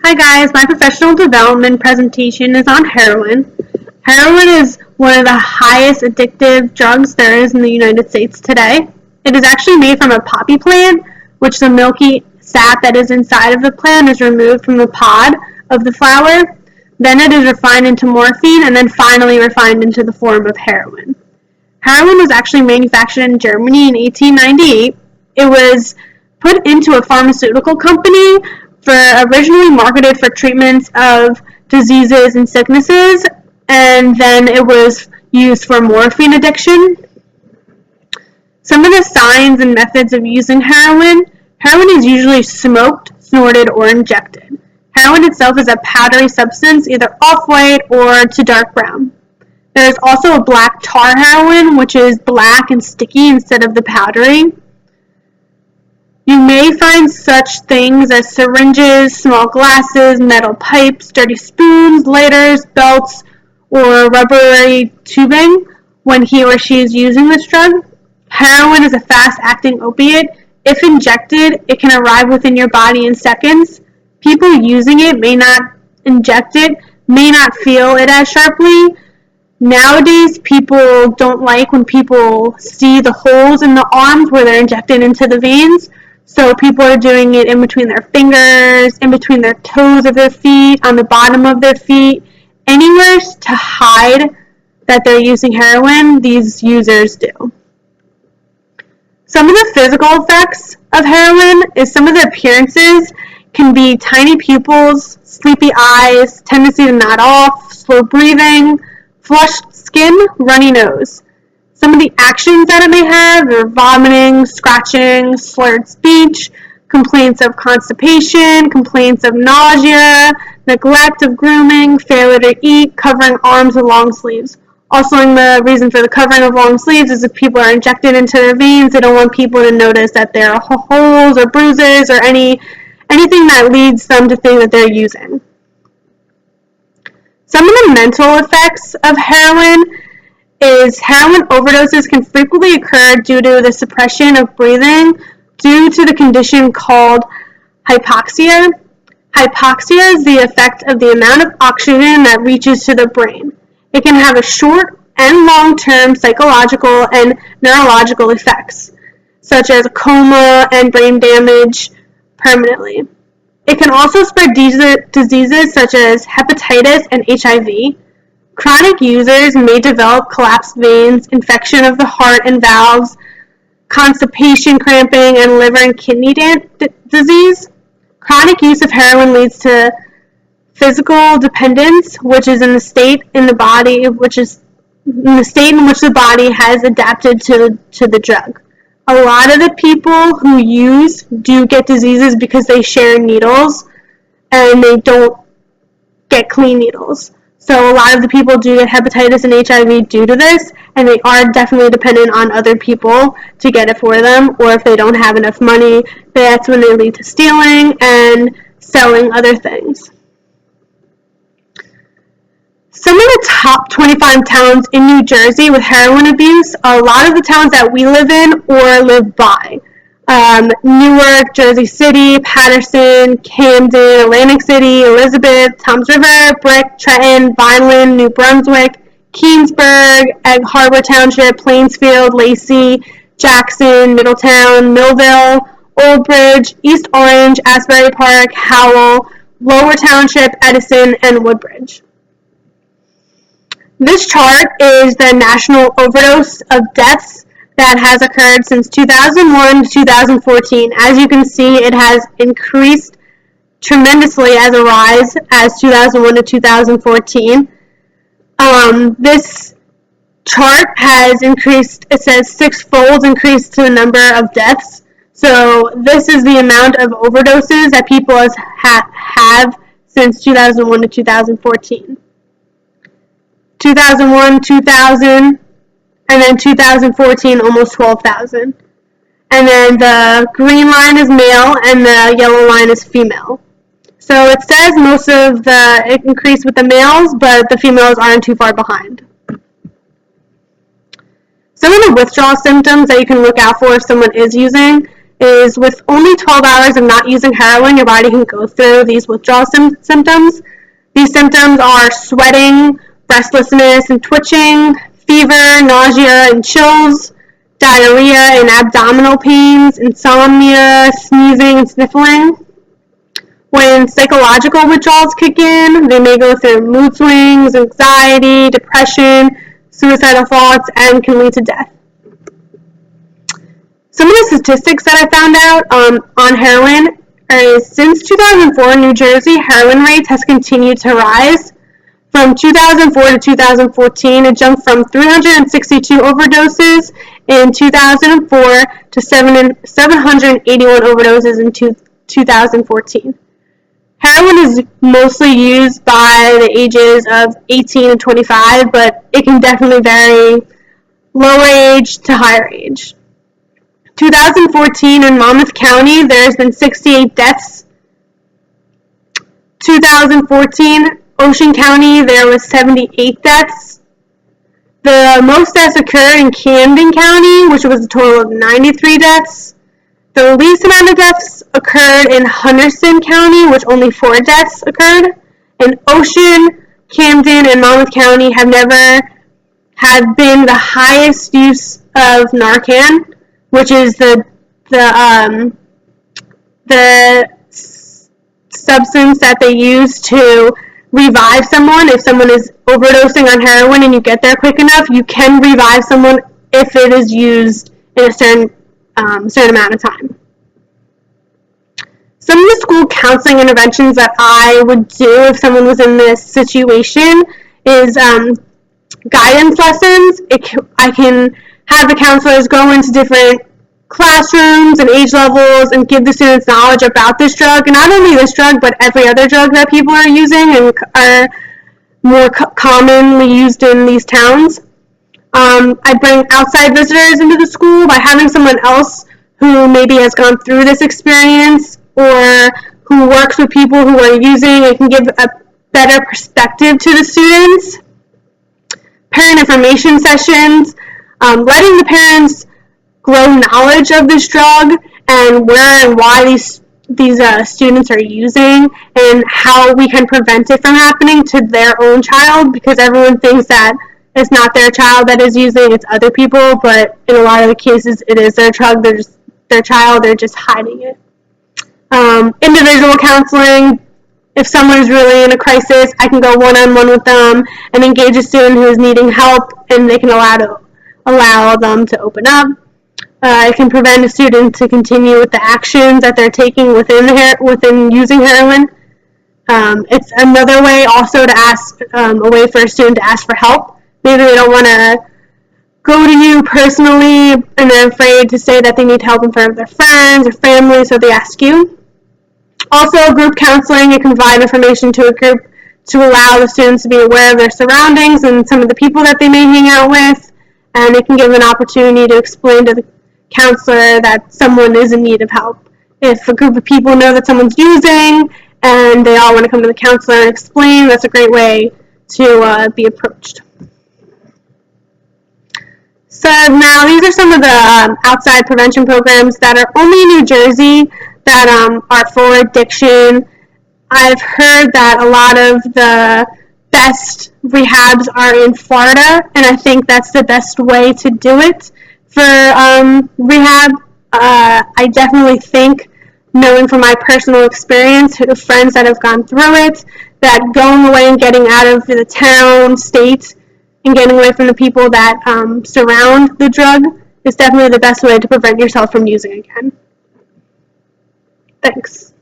Hi guys, my professional development presentation is on heroin. Heroin is one of the highest addictive drugs there is in the United States today. It is actually made from a poppy plant, which the milky sap that is inside of the plant is removed from the pod of the flower. Then it is refined into morphine and then finally refined into the form of heroin. Heroin was actually manufactured in Germany in 1898. It was put into a pharmaceutical company for originally marketed for treatments of diseases and sicknesses, and then it was used for morphine addiction. Some of the signs and methods of using heroin is usually smoked, snorted, or injected. Heroin itself is a powdery substance, either off-white or to dark brown. There is also a black tar heroin, which is black and sticky instead of the powdery. You may find such things as syringes, small glasses, metal pipes, dirty spoons, lighters, belts, or rubbery tubing when he or she is using this drug. Heroin is a fast-acting opiate. If injected, it can arrive within your body in seconds. People using it may not inject it, may not feel it as sharply. Nowadays, people don't like when people see the holes in the arms where they're injected into the veins. So people are doing it in between their fingers, in between their toes of their feet, on the bottom of their feet, anywhere to hide that they're using heroin, these users do. Some of the physical effects of heroin is some of the appearances can be tiny pupils, sleepy eyes, tendency to nod off, slow breathing, flushed skin, runny nose. Some of the actions that it may have are vomiting, scratching, slurred speech, complaints of constipation, complaints of nausea, neglect of grooming, failure to eat, covering arms with long sleeves. Also, the reason for the covering of long sleeves is if people are injected into their veins, they don't want people to notice that there are holes or bruises or anything that leads them to think that they're using. Some of the mental effects of heroin is heroin overdoses can frequently occur due to the suppression of breathing due to the condition called hypoxia. Hypoxia is the effect of the amount of oxygen that reaches to the brain. It can have a short and long-term psychological and neurological effects, such as coma and brain damage permanently. It can also spread diseases such as hepatitis and HIV. Chronic users may develop collapsed veins, infection of the heart and valves, constipation, cramping, and liver and kidney disease. Chronic use of heroin leads to physical dependence, which is in the state in the body, which is in the state in which the body has adapted to the drug. A lot of the people who use do get diseases because they share needles and they don't get clean needles. So a lot of the people do get hepatitis and HIV due to this, and they are definitely dependent on other people to get it for them, or if they don't have enough money, that's when they lead to stealing and selling other things. Some of the top 25 towns in New Jersey with heroin abuse are a lot of the towns that we live in or live by. Newark, Jersey City, Paterson, Camden, Atlantic City, Elizabeth, Toms River, Brick, Trenton, Vineland, New Brunswick, Keensburg, Egg Harbor Township, Plainsfield, Lacey, Jackson, Middletown, Millville, Old Bridge, East Orange, Asbury Park, Howell, Lower Township, Edison, and Woodbridge. This chart is the national overdose of deaths that has occurred since 2001 to 2014. As you can see, it has increased tremendously as a rise as 2001 to 2014. This chart has increased, it says six-fold increased to the number of deaths. So this is the amount of overdoses that people have since 2001 to 2014. 2001, 2000, and then 2014, almost 12,000. And then the green line is male, and the yellow line is female. So it says most of it increased with the males, but the females aren't too far behind. Some of the withdrawal symptoms that you can look out for if someone is using is with only 12 hours of not using heroin, your body can go through these withdrawal symptoms. These symptoms are sweating, restlessness and twitching, fever, nausea and chills, diarrhea and abdominal pains, insomnia, sneezing and sniffling. When psychological withdrawals kick in, they may go through mood swings, anxiety, depression, suicidal thoughts, and can lead to death. Some of the statistics that I found out on heroin is since 2004, New Jersey heroin rates has continued to rise. From 2004 to 2014, it jumped from 362 overdoses in 2004 to 781 overdoses in 2014. Heroin is mostly used by the ages of 18 and 25, but it can definitely vary lower age to higher age. 2014 in Monmouth County, there's been 68 deaths. 2014, Ocean County, there was 78 deaths. The most deaths occurred in Camden County, which was a total of 93 deaths. The least amount of deaths occurred in Henderson County, which only 4 deaths occurred. And Ocean, Camden, and Monmouth County have never had been the highest use of Narcan, which is the substance that they use to revive someone. If someone is overdosing on heroin and you get there quick enough, you can revive someone if it is used in a certain amount of time. Some of the school counseling interventions that I would do if someone was in this situation is guidance lessons. I can have the counselors go into different classrooms and age levels and give the students knowledge about this drug, and not only this drug, but every other drug that people are using and are more commonly used in these towns. I bring outside visitors into the school by having someone else who maybe has gone through this experience or who works with people who are using and can give a better perspective to the students. Parent information sessions, letting the parents grow knowledge of this drug and where and why these students are using and how we can prevent it from happening to their own child, because everyone thinks that it's not their child that is using, it's other people, but in a lot of the cases it is their child, they're just hiding it. Individual counseling. If someone is really in a crisis, I can go one-on-one with them and engage a student who is needing help, and they can allow them to open up. It can prevent a student to continue with the actions that they're taking within using heroin. It's another way also to ask, a way for a student to ask for help. Maybe they don't want to go to you personally and they're afraid to say that they need help in front of their friends or family, so they ask you. Also, group counseling, it can provide information to a group to allow the students to be aware of their surroundings and some of the people that they may hang out with, and it can give an opportunity to explain to the counselor that someone is in need of help. If a group of people know that someone's using and they all want to come to the counselor and explain, that's a great way to be approached. So now these are some of the outside prevention programs that are only in New Jersey that are for addiction. I've heard that a lot of the best rehabs are in Florida, and I think that's the best way to do it for rehab. I definitely think, knowing from my personal experience, friends that have gone through it, that going away and getting out of the town, state, and getting away from the people that surround the drug is definitely the best way to prevent yourself from using again. Thanks.